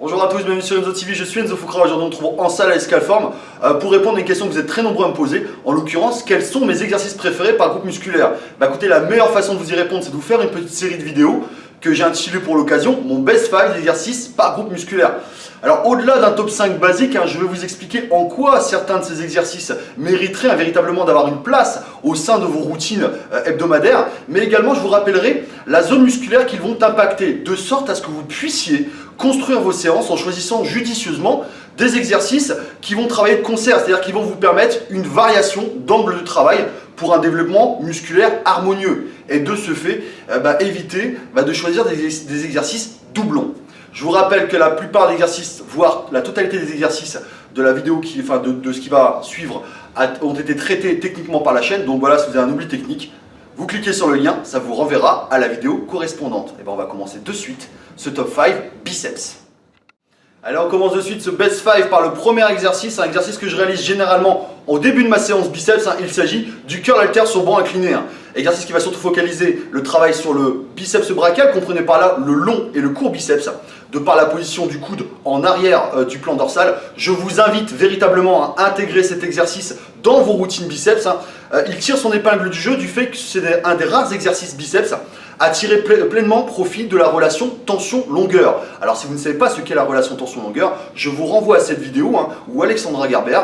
Bonjour à tous, bienvenue sur Enzo TV, je suis Enzo Foucra. Aujourd'hui on se retrouve en salle à Escalform pour répondre à une question que vous êtes très nombreux à me poser. En l'occurrence, quels sont mes exercices préférés par groupe musculaire? Écoutez, la meilleure façon de vous y répondre, c'est de vous faire une petite série de vidéos que j'ai intitulée pour l'occasion, mon best 5 d'exercices par groupe musculaire. Alors au-delà d'un top 5 basique, je vais vous expliquer en quoi certains de ces exercices mériteraient véritablement d'avoir une place au sein de vos routines hebdomadaires, mais également je vous rappellerai la zone musculaire qu'ils vont impacter, de sorte à ce que vous puissiez construire vos séances en choisissant judicieusement des exercices qui vont travailler de concert, c'est-à-dire qui vont vous permettre une variation d'angle de travail pour un développement musculaire harmonieux. Et de ce fait, éviter de choisir des exercices doublons. Je vous rappelle que la plupart des exercices, voire la totalité des exercices de la vidéo, de ce qui va suivre, ont été traités techniquement par la chaîne. Donc voilà, si vous avez un oubli technique, vous cliquez sur le lien, ça vous renverra à la vidéo correspondante. Et on va commencer de suite ce top 5 biceps. Allez, on commence de suite ce best 5 par le premier exercice, un exercice que je réalise généralement au début de ma séance biceps. Il s'agit du curl halter sur banc incliné. Exercice qui va surtout focaliser le travail sur le biceps brachial, comprenez par là le long et le court biceps, de par la position du coude en arrière du plan dorsal. Je vous invite véritablement à intégrer cet exercice dans vos routines biceps. Il tire son épingle du jeu du fait que c'est un des rares exercices biceps à tirer pleinement profit de la relation tension-longueur. Alors si vous ne savez pas ce qu'est la relation tension-longueur, je vous renvoie à cette vidéo où Alexandra Garber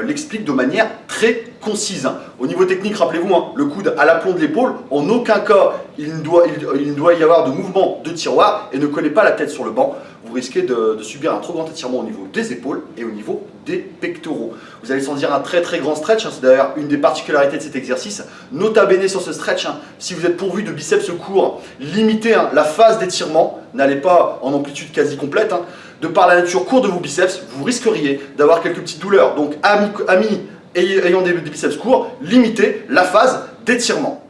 l'explique de manière très concise. Au niveau technique, rappelez-vous, le coude à l'aplomb de l'épaule, en aucun cas il ne doit y avoir de mouvement de tiroir, et ne collez pas la tête sur le banc. Vous risquez de subir un trop grand étirement au niveau des épaules et au niveau des pectoraux. Vous allez sentir un très grand stretch, c'est d'ailleurs une des particularités de cet exercice. Nota bene sur ce stretch, si vous êtes pourvu de biceps courts, limitez la phase d'étirement, n'allez pas en amplitude quasi complète. De par la nature courte de vos biceps, vous risqueriez d'avoir quelques petites douleurs. Donc amis ayant des biceps courts, limitez la phase d'étirement.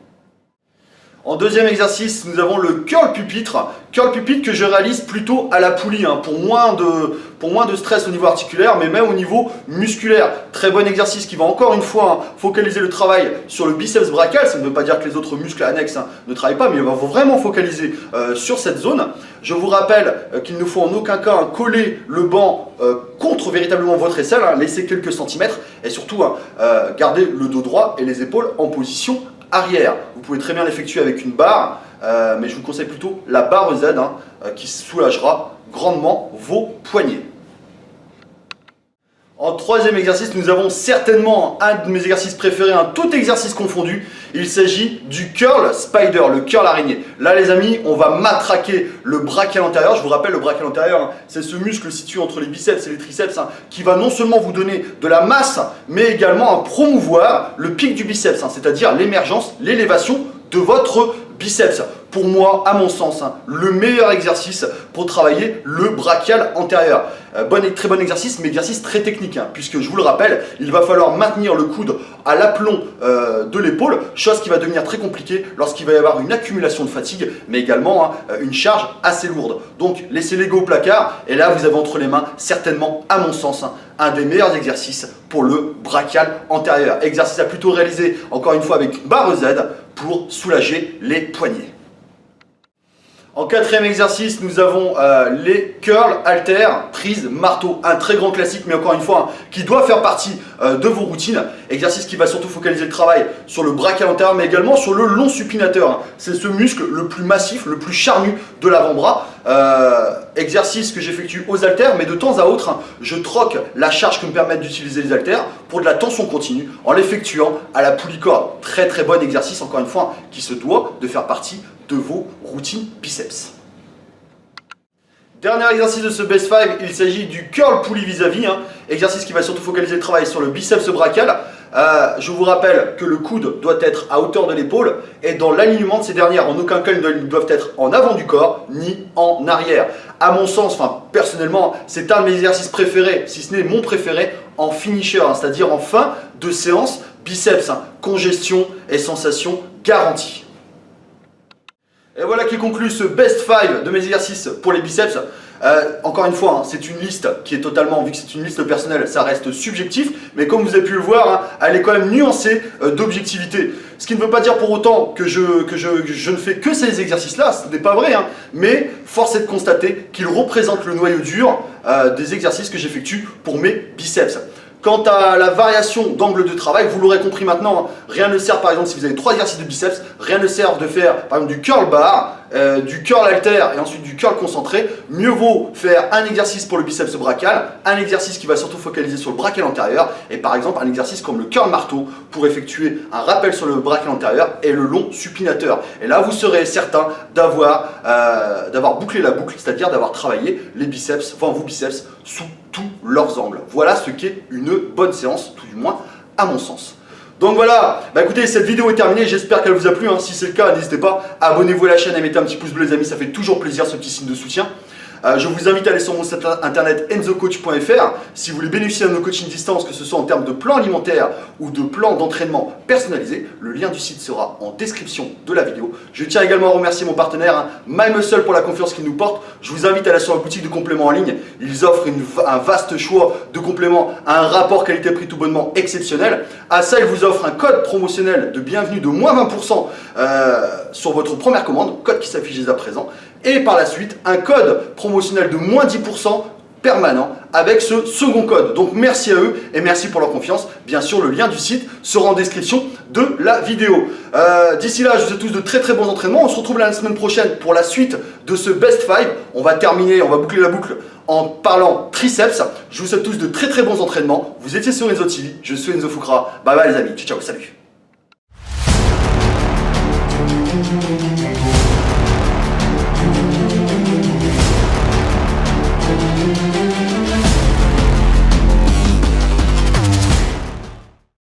En deuxième exercice, nous avons le curl pupitre. Curl pupitre que je réalise plutôt à la poulie, pour moins de stress au niveau articulaire, mais même au niveau musculaire. Très bon exercice qui va encore une fois focaliser le travail sur le biceps brachial. Ça ne veut pas dire que les autres muscles annexes ne travaillent pas, mais il va vraiment focaliser sur cette zone. Je vous rappelle qu'il ne faut en aucun cas coller le banc contre véritablement votre aisselle, laisser quelques centimètres, et surtout garder le dos droit et les épaules en position arrière. Vous pouvez très bien l'effectuer avec une barre, mais je vous conseille plutôt la barre Z qui soulagera grandement vos poignets. En troisième exercice, nous avons certainement un de mes exercices préférés, tout exercice confondu. Il s'agit du curl spider, le curl araignée. Là les amis, on va matraquer le brachial antérieur. Je vous rappelle, le brachial antérieur, c'est ce muscle situé entre les biceps et les triceps qui va non seulement vous donner de la masse, mais également promouvoir le pic du biceps, c'est-à-dire l'émergence, l'élévation de votre biceps. Pour moi, à mon sens, le meilleur exercice pour travailler le brachial antérieur. Très bon exercice, mais exercice très technique, puisque je vous le rappelle, il va falloir maintenir le coude à l'aplomb de l'épaule, chose qui va devenir très compliquée lorsqu'il va y avoir une accumulation de fatigue, mais également une charge assez lourde. Donc laissez l'ego au placard, et là vous avez entre les mains certainement, à mon sens, un des meilleurs exercices pour le brachial antérieur. Exercice à plutôt réaliser, encore une fois, avec barre Z pour soulager les poignets. En quatrième exercice, nous avons les curls haltères prise marteau. Un très grand classique, mais encore une fois, qui doit faire partie de vos routines. Exercice qui va surtout focaliser le travail sur le brachial antérieur, mais également sur le long supinateur. C'est ce muscle le plus massif, le plus charnu de l'avant-bras. Exercice que j'effectue aux haltères, mais de temps à autre, je troque la charge que me permettent d'utiliser les haltères pour de la tension continue en l'effectuant à la poulie corde. Très bon exercice, encore une fois, qui se doit de faire partie de vos routines biceps. Dernier exercice de ce best 5, il s'agit du curl poulie vis-à-vis, exercice qui va surtout focaliser le travail sur le biceps brachial. Je vous rappelle que le coude doit être à hauteur de l'épaule, et dans l'alignement de ces dernières, en aucun cas ils ne doivent être en avant du corps ni en arrière. À mon sens, personnellement, c'est un de mes exercices préférés, si ce n'est mon préféré, en finisher, c'est-à-dire en fin de séance biceps, congestion et sensation garantie. Et voilà qui conclut ce best 5 de mes exercices pour les biceps. Encore une fois, hein, c'est une liste qui est totalement, vu que c'est une liste personnelle, ça reste subjectif, mais comme vous avez pu le voir, hein, elle est quand même nuancée d'objectivité. Ce qui ne veut pas dire pour autant que je ne fais que ces exercices-là, ce n'est pas vrai, hein, mais force est de constater qu'ils représentent le noyau dur des exercices que j'effectue pour mes biceps. Quant à la variation d'angle de travail, vous l'aurez compris maintenant, hein, rien ne sert, par exemple, si vous avez 3 exercices de biceps, rien ne sert de faire, par exemple, du curl bar, du curl halter et ensuite du curl concentré. Mieux vaut faire un exercice pour le biceps brachial, un exercice qui va surtout focaliser sur le brachial antérieur et par exemple un exercice comme le curl marteau pour effectuer un rappel sur le brachial antérieur et le long supinateur. Et là, vous serez certain d'avoir bouclé la boucle, c'est-à-dire d'avoir travaillé les biceps, enfin vos biceps, sous tous leurs angles. Voilà ce qu'est une bonne séance, tout du moins à mon sens. Donc voilà, bah écoutez, cette vidéo est terminée, j'espère qu'elle vous a plu, hein. Si c'est le cas, n'hésitez pas, abonnez-vous à la chaîne et mettez un petit pouce bleu les amis, ça fait toujours plaisir ce petit signe de soutien. Je vous invite à aller sur mon site internet enzocoach.fr si vous voulez bénéficier de nos coachings distance, que ce soit en termes de plan alimentaire ou de plan d'entraînement personnalisé. Le lien du site sera en description de la vidéo. Je tiens également à remercier mon partenaire, hein, MyMuscle, pour la confiance qu'il nous porte. Je vous invite à aller sur la boutique de compléments en ligne. Ils offrent un vaste choix de compléments à un rapport qualité-prix tout bonnement exceptionnel. À ça, ils vous offrent un code promotionnel de bienvenue de moins 20% sur votre première commande, code qui s'affiche dès à présent. Et par la suite, un code promotionnel de moins 10% permanent avec ce second code. Donc merci à eux et merci pour leur confiance. Bien sûr, le lien du site sera en description de la vidéo. D'ici là, je vous souhaite tous de très très bons entraînements. On se retrouve la semaine prochaine pour la suite de ce Best 5. On va terminer, on va boucler la boucle en parlant triceps. Je vous souhaite tous de très très bons entraînements. Vous étiez sur Enzo TV, je suis Enzo Foucra. Bye bye les amis, ciao ciao, salut.